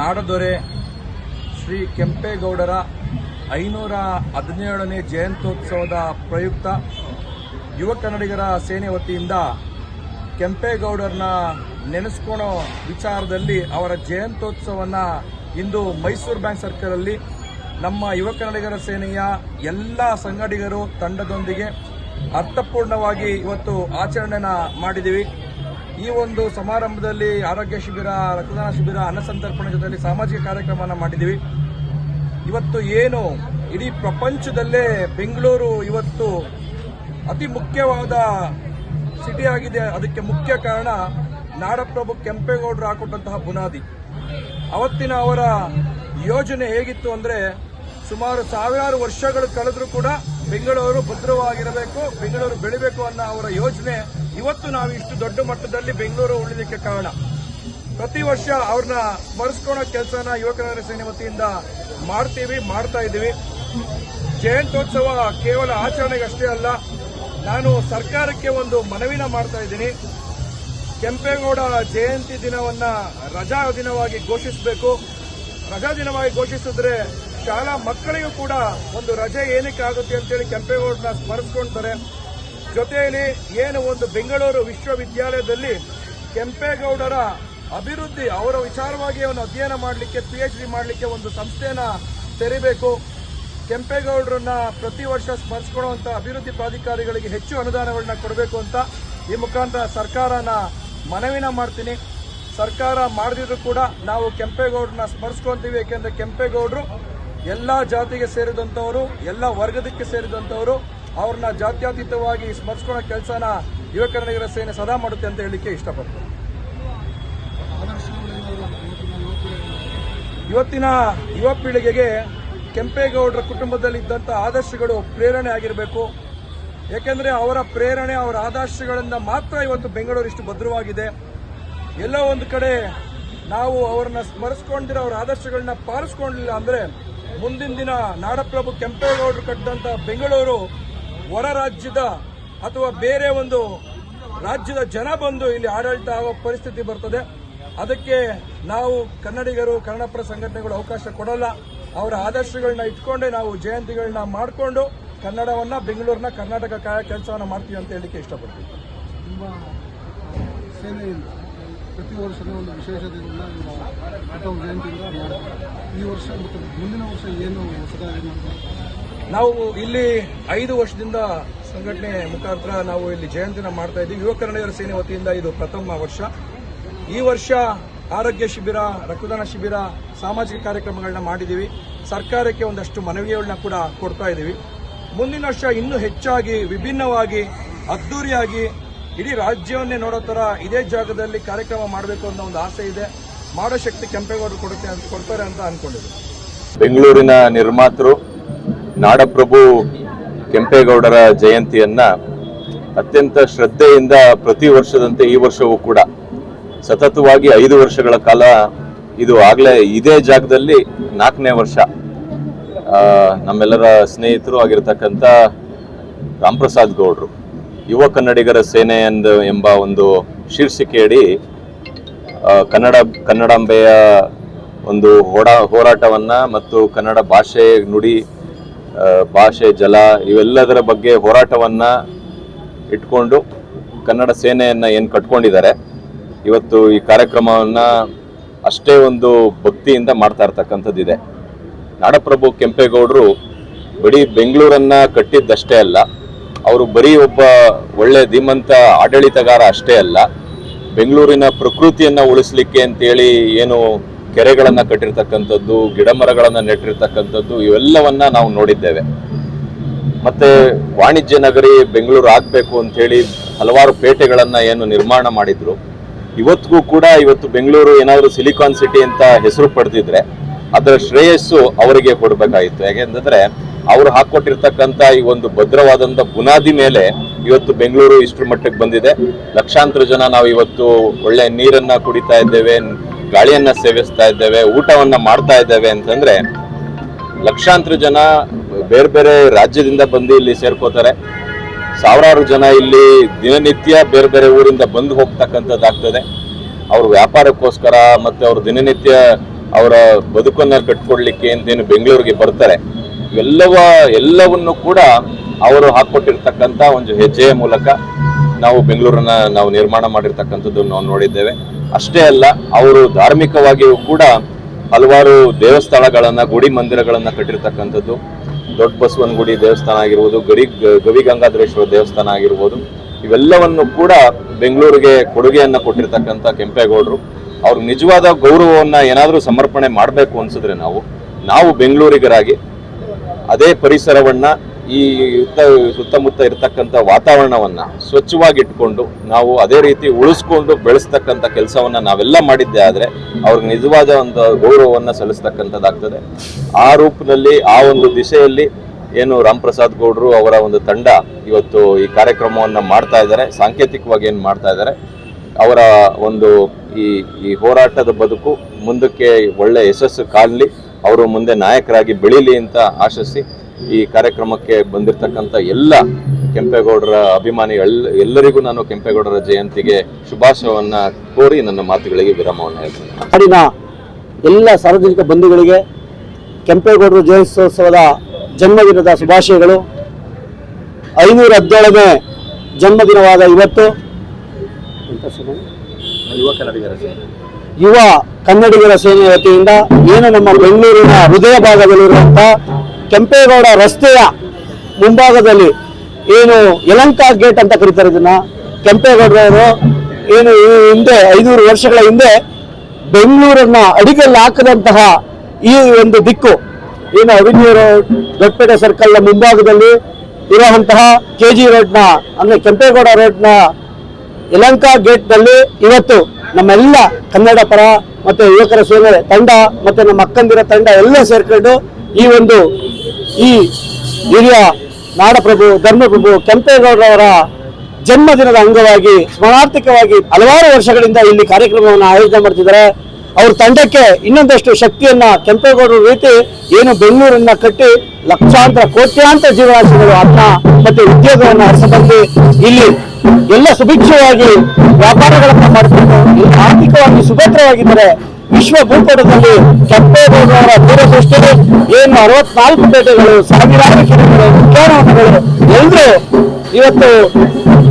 ನಾಡದೊರೆ ಶ್ರೀ ಕೆಂಪೇಗೌಡರ 517ನೇ ಜಯಂತ್ಯೋತ್ಸವದ ಪ್ರಯುಕ್ತ ಯುವ ಕನ್ನಡಿಗರ ಸೇನೆ ವತಿಯಿಂದ ಕೆಂಪೇಗೌಡರನ್ನ ನೆನೆಸ್ಕೊಳ್ಳೋ ವಿಚಾರದಲ್ಲಿ ಅವರ ಜಯಂತ್ಯೋತ್ಸವವನ್ನು ಇಂದು ಮೈಸೂರು ಬ್ಯಾಂಕ್ ಸರ್ಕಲಲ್ಲಿ ನಮ್ಮ ಯುವ ಕನ್ನಡಿಗರ ಸೇನೆಯ ಎಲ್ಲ ಸಂಘಟಕರು ತಂಡದೊಂದಿಗೆ ಅರ್ಥಪೂರ್ಣವಾಗಿ ಇವತ್ತು ಆಚರಣೆನ ಮಾಡಿದ್ದೀವಿ. ಈ ಒಂದು ಸಮಾರಂಭದಲ್ಲಿ ಆರೋಗ್ಯ ಶಿಬಿರ, ರಕ್ತದಾನ ಶಿಬಿರ, ಅನ್ನ ಸಂತರ್ಪಣೆ ಜೊತೆಯಲ್ಲಿ ಸಾಮಾಜಿಕ ಕಾರ್ಯಕ್ರಮವನ್ನು ಮಾಡಿದ್ದೀವಿ. ಇವತ್ತು ಏನು ಇಡೀ ಪ್ರಪಂಚದಲ್ಲೇ ಬೆಂಗಳೂರು ಇವತ್ತು ಅತಿ ಮುಖ್ಯವಾದ ಸಿಟಿ ಆಗಿದೆ. ಅದಕ್ಕೆ ಮುಖ್ಯ ಕಾರಣ ನಾಡಪ್ರಭು ಕೆಂಪೇಗೌಡರು ಹಾಕೊಟ್ಟಂತಹ ಬುನಾದಿ. ಅವತ್ತಿನ ಅವರ ಯೋಜನೆ ಹೇಗಿತ್ತು ಅಂದರೆ, ಸುಮಾರು ಸಾವಿರಾರು ವರ್ಷಗಳು ಕಳೆದರೂ ಕೂಡ ಬೆಂಗಳೂರು ಭದ್ರವಾಗಿರಬೇಕು, ಬೆಂಗಳೂರು ಬೆಳಿಬೇಕು ಅನ್ನೋ ಅವರ ಯೋಜನೆ ಇವತ್ತು ನಾವು ಇಷ್ಟು ದೊಡ್ಡ ಮಟ್ಟದಲ್ಲಿ ಬೆಂಗಳೂರು ಉಳಿಲಿಕ್ಕೆ ಕಾರಣ. ಪ್ರತಿ ವರ್ಷ ಅವ್ರನ್ನ ಸ್ಮರಿಸ್ಕೊಳ್ಳೋ ಕೆಲಸನ ಯುವ ಕನ್ನಡಿಗರ ಸೇನೆ ವತಿಯಿಂದ ಮಾಡ್ತಾ ಇದ್ದೀವಿ. ಜಯಂತ್ಯೋತ್ಸವ ಕೇವಲ ಆಚರಣೆಗಷ್ಟೇ ಅಲ್ಲ, ನಾನು ಸರ್ಕಾರಕ್ಕೆ ಒಂದು ಮನವಿನ ಮಾಡ್ತಾ ಇದ್ದೀನಿ. ಕೆಂಪೇಗೌಡ ಜಯಂತಿ ದಿನವನ್ನ ರಜಾ ದಿನವಾಗಿ ಘೋಷಿಸಬೇಕು. ರಜಾ ದಿನವಾಗಿ ಘೋಷಿಸಿದ್ರೆ ಶಾಲಾ ಮಕ್ಕಳಿಗೂ ಕೂಡ ಒಂದು ರಜೆ ಏನಕ್ಕೆ ಆಗುತ್ತೆ ಅಂತೇಳಿ ಕೆಂಪೇಗೌಡರನ್ನ ಸ್ಮರಿಸ್ಕೊಳ್ತಾರೆ. ಜೊತೆಯಲ್ಲಿ ಏನು ಒಂದು ಬೆಂಗಳೂರು ವಿಶ್ವವಿದ್ಯಾಲಯದಲ್ಲಿ ಕೆಂಪೇಗೌಡರ ಅಭಿವೃದ್ಧಿ, ಅವರ ವಿಚಾರವಾಗಿ ಅವನು ಅಧ್ಯಯನ ಮಾಡಲಿಕ್ಕೆ, PhD ಮಾಡಲಿಕ್ಕೆ ಒಂದು ಸಂಸ್ಥೆನ ತೆರಿಬೇಕು. ಕೆಂಪೇಗೌಡರನ್ನ ಪ್ರತಿ ವರ್ಷ ಸ್ಮರಿಸಿಕೊಳ್ಳುವಂಥ ಅಭಿವೃದ್ಧಿ ಪ್ರಾಧಿಕಾರಿಗಳಿಗೆ ಹೆಚ್ಚು ಅನುದಾನಗಳನ್ನ ಕೊಡಬೇಕು ಅಂತ ಈ ಮುಖಾಂತರ ಸರ್ಕಾರನ ಮನವಿನ ಮಾಡ್ತೀನಿ. ಸರ್ಕಾರ ಮಾಡದಿದ್ರು ಕೂಡ ನಾವು ಕೆಂಪೇಗೌಡರನ್ನ ಸ್ಮರಿಸ್ಕೊಂತೀವಿ. ಏಕೆಂದರೆ ಕೆಂಪೇಗೌಡರು ಎಲ್ಲ ಜಾತಿಗೆ ಸೇರಿದಂಥವರು, ಎಲ್ಲ ವರ್ಗದಕ್ಕೆ ಸೇರಿದಂಥವರು. ಅವ್ರನ್ನ ಜಾತ್ಯತೀತವಾಗಿ ಸ್ಮರಿಸ್ಕೊಳ್ಳೋ ಕೆಲಸನ ಯುವ ಕನ್ನಡಿಗರ ಸೇನೆ ಸದಾ ಮಾಡುತ್ತೆ ಅಂತ ಹೇಳಲಿಕ್ಕೆ ಇಷ್ಟಪಡ್ತೀನಿ. ಇವತ್ತಿನ ಯುವ ಪೀಳಿಗೆಗೆ ಕೆಂಪೇಗೌಡರ ಕುಟುಂಬದಲ್ಲಿ ಇದ್ದಂಥ ಆದರ್ಶಗಳು ಪ್ರೇರಣೆ ಆಗಿರಬೇಕು. ಏಕೆಂದರೆ ಅವರ ಪ್ರೇರಣೆ, ಅವರ ಆದರ್ಶಗಳಿಂದ ಮಾತ್ರ ಇವತ್ತು ಬೆಂಗಳೂರು ಇಷ್ಟು ಭದ್ರವಾಗಿದೆ. ಎಲ್ಲೋ ಒಂದು ಕಡೆ ನಾವು ಅವರನ್ನ ಸ್ಮರಿಸ್ಕೊಂಡಿರೋ ಅವರ ಆದರ್ಶಗಳನ್ನ ಪಾಲಿಸ್ಕೊಂಡಿಲ್ಲ ಅಂದರೆ ಮುಂದಿನ ದಿನ ನಾಡಪ್ರಭು ಕೆಂಪೇಗೌಡರು ಕಟ್ಟಿದಂಥ ಬೆಂಗಳೂರು ಹೊರ ರಾಜ್ಯದ ಅಥವಾ ಬೇರೆ ಒಂದು ರಾಜ್ಯದ ಜನ ಬಂದು ಇಲ್ಲಿ ಆಡಳಿತ ಆಗೋ ಪರಿಸ್ಥಿತಿ ಬರ್ತದೆ. ಅದಕ್ಕೆ ನಾವು ಕನ್ನಡಿಗರು, ಕನ್ನಡಪರ ಸಂಘಟನೆಗಳು ಅವಕಾಶ ಕೊಡಲ್ಲ. ಅವರ ಆದರ್ಶಗಳನ್ನ ಇಟ್ಕೊಂಡೇ ನಾವು ಜಯಂತಿಗಳನ್ನ ಮಾಡಿಕೊಂಡು ಕನ್ನಡವನ್ನ, ಬೆಂಗಳೂರನ್ನ, ಕರ್ನಾಟಕ ಕಾಯೋ ಕೆಲಸವನ್ನು ಮಾಡ್ತೀವಿ ಅಂತ ಹೇಳಲಿಕ್ಕೆ ಇಷ್ಟಪಡ್ತೀವಿ. ತುಂಬ ಸೇನೆಯಿಂದ ಪ್ರತಿ ವರ್ಷವೂ ಒಂದು ವಿಶೇಷತೆಯಿಂದ ಜಯಂತಿಯಿಂದ ಮಾಡ್ತಾರೆ. ಈ ವರ್ಷ ಮತ್ತು ಮುಂದಿನ ವರ್ಷ ಏನು ಹೊಸದಾಗಿ ನಾವು ಇಲ್ಲಿ 5 ವರ್ಷದಿಂದ ಸಂಘಟನೆ ಮುಖಾಂತರ ನಾವು ಇಲ್ಲಿ ಜಯಂತಿನ ಮಾಡ್ತಾ ಇದ್ದೀವಿ. ಯುವ ಕನ್ನಡಿಗರ ಸೇನೆ ವತಿಯಿಂದ ಇದು ಪ್ರಥಮ ವರ್ಷ. ಈ ವರ್ಷ ಆರೋಗ್ಯ ಶಿಬಿರ, ರಕ್ತದಾನ ಶಿಬಿರ, ಸಾಮಾಜಿಕ ಕಾರ್ಯಕ್ರಮಗಳನ್ನ ಮಾಡಿದ್ದೀವಿ. ಸರ್ಕಾರಕ್ಕೆ ಒಂದಷ್ಟು ಮನವಿಗಳನ್ನ ಕೂಡ ಕೊಡ್ತಾ ಇದ್ದೀವಿ. ಮುಂದಿನ ವರ್ಷ ಇನ್ನೂ ಹೆಚ್ಚಾಗಿ, ವಿಭಿನ್ನವಾಗಿ, ಅದ್ದೂರಿಯಾಗಿ ಇಡೀ ರಾಜ್ಯವನ್ನೇ ನೋಡೋ ಥರ ಇದೇ ಜಾಗದಲ್ಲಿ ಕಾರ್ಯಕ್ರಮ ಮಾಡಬೇಕು ಅನ್ನೋ ಒಂದು ಆಸೆ ಇದೆ. ಮಾಡೋ ಶಕ್ತಿ ಕೆಂಪೇಗೌಡರು ಕೊಡ್ತಾರೆ ಅಂತ ಅನ್ಕೊಂಡಿದ್ದೀವಿ. ಬೆಂಗಳೂರಿನ ನಿರ್ಮಾತೃ ನಾಡಪ್ರಭು ಕೆಂಪೇಗೌಡರ ಜಯಂತಿಯನ್ನ ಅತ್ಯಂತ ಶ್ರದ್ಧೆಯಿಂದ ಪ್ರತಿ ವರ್ಷದಂತೆ ಈ ವರ್ಷವೂ ಕೂಡ ಸತತವಾಗಿ 5 ವರ್ಷಗಳ ಕಾಲ, ಇದು ಆಗಲೇ ಇದೇ ಜಾಗದಲ್ಲಿ 4ನೇ ವರ್ಷ, ನಮ್ಮೆಲ್ಲರ ಸ್ನೇಹಿತರು ಆಗಿರತಕ್ಕಂಥ ರಾಮಪ್ರಸಾದ್ ಗೌಡರು ಯುವ ಕನ್ನಡಿಗರ ಸೇನೆ ಎಂಬ ಒಂದು ಶೀರ್ಷಿಕೆಯಡಿ ಕನ್ನಡಾಂಬೆಯ ಒಂದು ಹೋರಾಟವನ್ನ ಮತ್ತು ಕನ್ನಡ ಭಾಷೆ, ನುಡಿ, ಭಾಷೆ, ಜಲ ಇವೆಲ್ಲದರ ಬಗ್ಗೆ ಹೋರಾಟವನ್ನ ಇಟ್ಕೊಂಡು ಕನ್ನಡ ಸೇನೆಯನ್ನ ಏನು ಕಟ್ಕೊಂಡಿದ್ದಾರೆ, ಇವತ್ತು ಈ ಕಾರ್ಯಕ್ರಮವನ್ನ ಅಷ್ಟೇ ಒಂದು ಭಕ್ತಿಯಿಂದ ಮಾಡ್ತಾ ಇರ್ತಕ್ಕಂಥದ್ದಿದೆ. ನಾಡಪ್ರಭು ಕೆಂಪೇಗೌಡರು ಬರೀ ಬೆಂಗಳೂರನ್ನ ಕಟ್ಟಿದ್ದಷ್ಟೇ ಅಲ್ಲ, ಅವರು ಬರೀ ಒಬ್ಬ ಒಳ್ಳೆ ಧೀಮಂತ ಆಡಳಿತಗಾರ ಅಷ್ಟೇ ಅಲ್ಲ, ಬೆಂಗಳೂರಿನ ಪ್ರಕೃತಿಯನ್ನ ಉಳಿಸ್ಲಿಕ್ಕೆ ಅಂತೇಳಿ ಏನು ಕೆರೆಗಳನ್ನು ಕಟ್ಟಿರ್ತಕ್ಕಂಥದ್ದು, ಗಿಡ ಮರಗಳನ್ನು ನೆಟ್ಟಿರ್ತಕ್ಕಂಥದ್ದು, ಇವೆಲ್ಲವನ್ನ ನಾವು ನೋಡಿದ್ದೇವೆ. ಮತ್ತೆ ವಾಣಿಜ್ಯ ನಗರಿ ಬೆಂಗಳೂರು ಆಗಬೇಕು ಅಂತೇಳಿ ಹಲವಾರು ಪೇಟೆಗಳನ್ನು ಏನು ನಿರ್ಮಾಣ ಮಾಡಿದ್ರು. ಇವತ್ತಿಗೂ ಕೂಡ ಇವತ್ತು ಬೆಂಗಳೂರು ಏನಾದರೂ ಸಿಲಿಕಾನ್ ಸಿಟಿ ಅಂತ ಹೆಸರು ಪಡೆದಿದ್ರೆ ಅದರ ಶ್ರೇಯಸ್ಸು ಅವರಿಗೆ ಕೊಡಬೇಕಾಗಿತ್ತು. ಯಾಕೆಂತಂದ್ರೆ ಅವರು ಹಾಕೊಟ್ಟಿರ್ತಕ್ಕಂಥ ಈ ಒಂದು ಭದ್ರವಾದಂಥ ಬುನಾದಿ ಮೇಲೆ ಇವತ್ತು ಬೆಂಗಳೂರು ಇಷ್ಟರ ಮಟ್ಟಕ್ಕೆ ಬಂದಿದೆ. ಲಕ್ಷಾಂತರ ಜನ ನಾವು ಇವತ್ತು ಒಳ್ಳೆ ನೀರನ್ನ ಕುಡಿತಾ ಇದ್ದೇವೆ, ಗಾಳಿಯನ್ನ ಸೇವಿಸ್ತಾ ಇದ್ದೇವೆ, ಊಟವನ್ನ ಮಾಡ್ತಾ ಇದ್ದೇವೆ ಅಂತಂದ್ರೆ ಲಕ್ಷಾಂತರ ಜನ ಬೇರೆ ಬೇರೆ ರಾಜ್ಯದಿಂದ ಬಂದು ಇಲ್ಲಿ ಸೇರ್ಕೋತಾರೆ. ಸಾವಿರಾರು ಜನ ಇಲ್ಲಿ ದಿನನಿತ್ಯ ಬೇರೆ ಬೇರೆ ಊರಿಂದ ಬಂದು ಹೋಗ್ತಕ್ಕಂಥದ್ದಾಗ್ತದೆ. ಅವ್ರ ವ್ಯಾಪಾರಕ್ಕೋಸ್ಕರ ಮತ್ತೆ ಅವ್ರ ದಿನನಿತ್ಯ ಅವರ ಬದುಕನ್ನು ಕಟ್ಕೊಡ್ಲಿಕ್ಕೆ ಅಂತೇನು ಬೆಂಗಳೂರಿಗೆ ಬರ್ತಾರೆ, ಎಲ್ಲವನ್ನು ಕೂಡ ಅವರು ಹಾಕೊಟ್ಟಿರ್ತಕ್ಕಂಥ ಒಂದು ಹೆಜ್ಜೆಯ ಮೂಲಕ ನಾವು ಬೆಂಗಳೂರನ್ನ ನಾವು ನಿರ್ಮಾಣ ಮಾಡಿರ್ತಕ್ಕಂಥದ್ದು ನಾವು ನೋಡಿದ್ದೇವೆ. ಅಷ್ಟೇ ಅಲ್ಲ, ಅವರು ಧಾರ್ಮಿಕವಾಗಿಯೂ ಕೂಡ ಹಲವಾರು ದೇವಸ್ಥಾನಗಳನ್ನ, ಗುಡಿ ಮಂದಿರಗಳನ್ನ ಕಟ್ಟಿರ್ತಕ್ಕಂಥದ್ದು. ದೊಡ್ಡ ಬಸವನಗುಡಿ ದೇವಸ್ಥಾನ ಆಗಿರ್ಬೋದು, ಗವಿಗಂಗಾಧರೇಶ್ವರ ದೇವಸ್ಥಾನ ಆಗಿರ್ಬೋದು, ಇವೆಲ್ಲವನ್ನು ಕೂಡ ಬೆಂಗಳೂರಿಗೆ ಕೊಡುಗೆಯನ್ನ ಕೊಟ್ಟಿರ್ತಕ್ಕಂಥ ಕೆಂಪೇಗೌಡರು. ಅವ್ರಿಗೆ ನಿಜವಾದ ಗೌರವವನ್ನ ಏನಾದರೂ ಸಮರ್ಪಣೆ ಮಾಡಬೇಕು ಅನ್ಸಿದ್ರೆ ನಾವು ಬೆಂಗಳೂರಿಗರಾಗಿ ಅದೇ ಪರಿಸರವನ್ನ, ಈ ಸುತ್ತಮುತ್ತ ಇರತಕ್ಕಂಥ ವಾತಾವರಣವನ್ನ ಸ್ವಚ್ಛವಾಗಿ ಇಟ್ಕೊಂಡು ನಾವು ಅದೇ ರೀತಿ ಉಳಿಸ್ಕೊಂಡು ಬೆಳೆಸ್ತಕ್ಕಂಥ ಕೆಲಸವನ್ನ ನಾವೆಲ್ಲ ಮಾಡಿದ್ದೆ ಆದ್ರೆ ಅವ್ರಿಗೆ ನಿಜವಾದ ಒಂದು ಗೌರವವನ್ನ ಸಲ್ಲಿಸ್ತಕ್ಕಂಥದ್ದಾಗ್ತದೆ. ಆ ರೂಪದಲ್ಲಿ, ಆ ಒಂದು ದಿಶೆಯಲ್ಲಿ ಏನು ರಾಮ್ ಪ್ರಸಾದ್ ಗೌಡ್ರು ಅವರ ಒಂದು ತಂಡ ಇವತ್ತು ಈ ಕಾರ್ಯಕ್ರಮವನ್ನ ಮಾಡ್ತಾ ಇದ್ದಾರೆ, ಸಾಂಕೇತಿಕವಾಗಿ ಏನು ಮಾಡ್ತಾ ಇದ್ದಾರೆ. ಅವರ ಒಂದು ಈ ಹೋರಾಟದ ಬದುಕು ಮುಂದಕ್ಕೆ ಒಳ್ಳೆ ಯಶಸ್ಸು ಕಾಣಲಿ, ಅವರು ಮುಂದೆ ನಾಯಕರಾಗಿ ಬೆಳೀಲಿ ಅಂತ ಆಶಿಸಿ ಈ ಕಾರ್ಯಕ್ರಮಕ್ಕೆ ಬಂದಿರತಕ್ಕಂಥ ಎಲ್ಲ ಕೆಂಪೇಗೌಡರ ಅಭಿಮಾನಿಗಳು ಎಲ್ಲರಿಗೂ ನಾನು ಕೆಂಪೇಗೌಡರ ಜಯಂತಿಗೆ ಶುಭಾಶಯವನ್ನ ಕೋರಿ ನನ್ನ ಮಾತುಗಳಿಗೆ ವಿರಾಮವನ್ನು ಹೇಳ್ತೇನೆ. ನಾಡಿನ ಎಲ್ಲ ಸಾರ್ವಜನಿಕ ಬಂಧುಗಳಿಗೆ ಕೆಂಪೇಗೌಡರ ಜಯಂತ್ಯೋತ್ಸವದ ಜನ್ಮದಿನದ ಶುಭಾಶಯಗಳು. 517ನೇ ಜನ್ಮದಿನವಾದ ಇವತ್ತು ಯುವ ಕನ್ನಡಿಗರ ಸೇನೆ ವತಿಯಿಂದ ಏನು ನಮ್ಮ ಬೆಂಗಳೂರಿನ ಹೃದಯ ಭಾಗದಲ್ಲಿರುವಂತಹ ಕೆಂಪೇಗೌಡ ರಸ್ತೆಯ ಮುಂಭಾಗದಲ್ಲಿ ಏನು ಯಲಹಂಕ ಗೇಟ್ ಅಂತ ಕರೀತಾರೆ, ಇದನ್ನ ಕೆಂಪೇಗೌಡರವರು ಏನು ಹಿಂದೆ 500 ವರ್ಷಗಳ ಹಿಂದೆ ಬೆಂಗಳೂರನ್ನ ಅಡಿಗೆಲ್ಲಿ ಹಾಕದಂತಹ ಈ ಒಂದು ದಿಕ್ಕು ಏನು ಅವೆನ್ಯೂ ರೋಡ್, ದೊಡ್ಡಪೇಟೆ ಸರ್ಕಲ್ನ ಮುಂಭಾಗದಲ್ಲಿ ಇರುವಂತಹ KG ರೋಡ್ನ ಅಂದ್ರೆ ಕೆಂಪೇಗೌಡ ರೋಡ್ನ ಯಲಹಂಕ ಗೇಟ್ನಲ್ಲಿ ಇವತ್ತು ನಮ್ಮೆಲ್ಲ ಕನ್ನಡ ಪರ ಮತ್ತೆ ಯುವಕರ ಸೇನೆ ತಂಡ ಮತ್ತೆ ನಮ್ಮ ಅಕ್ಕಂದಿರ ತಂಡ ಎಲ್ಲ ಸೇರ್ಕೊಂಡು ಈ ಹಿರಿಯ ನಾಡಪ್ರಭು ಧರ್ಮಪ್ರಭು ಕೆಂಪೇಗೌಡರವರ ಜನ್ಮದಿನದ ಅಂಗವಾಗಿ ಸ್ಮರಣಾರ್ಥಕವಾಗಿ ಹಲವಾರು ವರ್ಷಗಳಿಂದ ಇಲ್ಲಿ ಕಾರ್ಯಕ್ರಮವನ್ನು ಆಯೋಜನೆ ಮಾಡ್ತಿದ್ದಾರೆ. ಅವ್ರ ತಂಡಕ್ಕೆ ಇನ್ನೊಂದಷ್ಟು ಶಕ್ತಿಯನ್ನ ಕೆಂಪೇಗೌಡರ ರೀತಿ ಏನು ಬೆಂಗಳೂರನ್ನ ಕಟ್ಟಿ ಲಕ್ಷಾಂತರ ಕೋಟ್ಯಾಂತರ ಜೀವರಾಶಿಗಳು ಅನ್ನ ಮತ್ತೆ ಉದ್ಯೋಗವನ್ನು ಹರಿಸಬಂದು ಇಲ್ಲಿ ಎಲ್ಲ ಸುಭಿಕ್ಷವಾಗಿ ವ್ಯಾಪಾರಗಳನ್ನ ಮಾಡಿಕೊಂಡು ಇಲ್ಲಿ ಆರ್ಥಿಕವಾಗಿ ಸುಭದ್ರವಾಗಿದ್ದಾರೆ. ವಿಶ್ವ ಭೂಪಟದಲ್ಲಿ ಕೆಂಪೇಗೌಡರವರ ದೂರದೃಷ್ಟಿಯಲ್ಲಿ ಏನು 64 ಪೇಟೆಗಳು, ಸಾವಿರಾರು ಕೆರೆಗಳು, ಉದ್ಯಾನವನಗಳು ಎಲ್ಲರೂ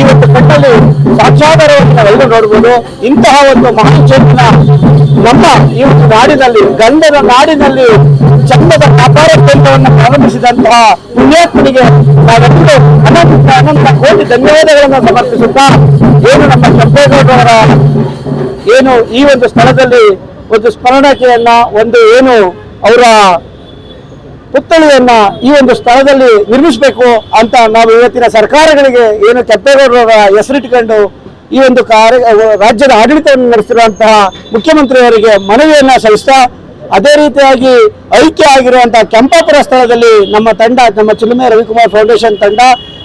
ಇವತ್ತು ಕಣ್ಣಲ್ಲಿ ಸಾಕ್ಷಾಧಾರವಾಗಿ ನಾವೆಲ್ಲರೂ ನೋಡ್ಬೋದು. ಇಂತಹ ಒಂದು ಮಹಾನ್ ಚೇತನ ನಮ್ಮ ಈ ಒಂದು ನಾಡಿನಲ್ಲಿ, ಗಂಧದ ನಾಡಿನಲ್ಲಿ ಚಂದದ ವ್ಯಾಪಾರ ಕೇಂದ್ರವನ್ನು ಪ್ರಾರಂಭಿಸಿದಂತಹ ಪುಣ್ಯಾತ್ಮನಿಗೆ ನಾವೆಲ್ಲರೂ ಅನಂತ ಕೋಟಿ ಧನ್ಯವಾದಗಳನ್ನು ಸಮರ್ಪಿಸುತ್ತಾ ಏನು ನಮ್ಮ ಕೆಂಪೇಗೌಡರವರ ಏನು ಈ ಒಂದು ಸ್ಥಳದಲ್ಲಿ ಒಂದು ಸ್ಮರಣೆಯನ್ನ ಏನು ಅವರ ಪುತ್ಥಳಿಯನ್ನ ಈ ಒಂದು ಸ್ಥಳದಲ್ಲಿ ನಿರ್ಮಿಸಬೇಕು ಅಂತ ನಾವು ಇವತ್ತಿನ ಸರ್ಕಾರಗಳಿಗೆ ಏನು ಕೆಂಪೇಗೌಡರವರ ಹೆಸರಿಟ್ಟುಕೊಂಡು ಈ ಒಂದು ರಾಜ್ಯದ ಆಡಳಿತವನ್ನು ನಡೆಸಿರುವಂತಹ ಮುಖ್ಯಮಂತ್ರಿಯವರಿಗೆ ಮನವಿಯನ್ನ ಸಲ್ಲಿಸ್ತಾ, ಅದೇ ರೀತಿಯಾಗಿ ಐಕ್ಯ ಆಗಿರುವಂತಹ ಕೆಂಪಾಪುರ ಸ್ಥಳದಲ್ಲಿ ನಮ್ಮ ತಂಡ, ನಮ್ಮ ಚಿಲುಮೆ ರವಿಕುಮಾರ್ ಫೌಂಡೇಶನ್ ತಂಡ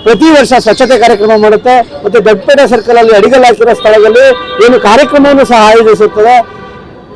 ಪ್ರತಿ ವರ್ಷ ಸ್ವಚ್ಛತೆ ಕಾರ್ಯಕ್ರಮ ಮಾಡುತ್ತೆ. ಮತ್ತೆ ದೊಡ್ಡಪೇಟೆ ಸರ್ಕಲ್ ಅಲ್ಲಿ ಅಡಿಗಲ್ ಹಾಕಿರೋ ಸ್ಥಳದಲ್ಲಿ ಏನು ಕಾರ್ಯಕ್ರಮವನ್ನು ಸಹ ಆಯೋಜಿಸುತ್ತದೆ.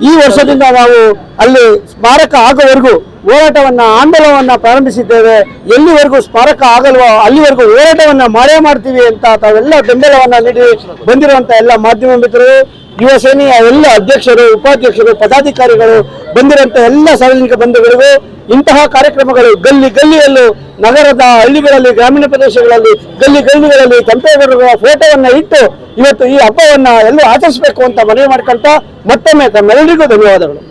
ಈ ವರ್ಷದಿಂದ ನಾವು ಅಲ್ಲಿ ಸ್ಮಾರಕ ಆಗೋವರೆಗೂ ಹೋರಾಟವನ್ನ, ಆಂದೋಲನವನ್ನ ಪ್ರಾರಂಭಿಸಿದ್ದೇವೆ. ಎಲ್ಲಿವರೆಗೂ ಸ್ಮಾರಕ ಆಗಲ್ವೋ ಅಲ್ಲಿವರೆಗೂ ಹೋರಾಟವನ್ನ ಮಾಡ್ತೀವಿ ಅಂತ ತಾವೆಲ್ಲ ಬೆಂಬಲವನ್ನ ನೀಡಿ ಬಂದಿರುವಂತ ಎಲ್ಲ ಮಾಧ್ಯಮ ಮಿತ್ರರು, ಯುವ ಸೇನೆಯ ಎಲ್ಲ ಅಧ್ಯಕ್ಷರು, ಉಪಾಧ್ಯಕ್ಷರು, ಪದಾಧಿಕಾರಿಗಳು, ಬಂದಿರುವಂತ ಎಲ್ಲ ಸಾರ್ವಜನಿಕ ಬಂಧುಗಳಿಗೂ ಇಂತಹ ಕಾರ್ಯಕ್ರಮಗಳು ಗಲ್ಲಿಯಲ್ಲೂ, ನಗರದ ಹಳ್ಳಿಗಳಲ್ಲಿ, ಗ್ರಾಮೀಣ ಪ್ರದೇಶಗಳಲ್ಲಿ, ಗಲ್ಲಿಗಳಲ್ಲಿ ಕೆಂಪೇಗೌಡರ ಫೋಟೋವನ್ನ ಇಟ್ಟು ಇವತ್ತು ಈ ಹಬ್ಬವನ್ನ ಎಲ್ಲರೂ ಆಚರಿಸಬೇಕು ಅಂತ ಮನವಿ ಮಾಡ್ಕೊಂತ ಮತ್ತೊಮ್ಮೆ ತಮ್ಮೆಲ್ಲರಿಗೂ ಧನ್ಯವಾದಗಳು.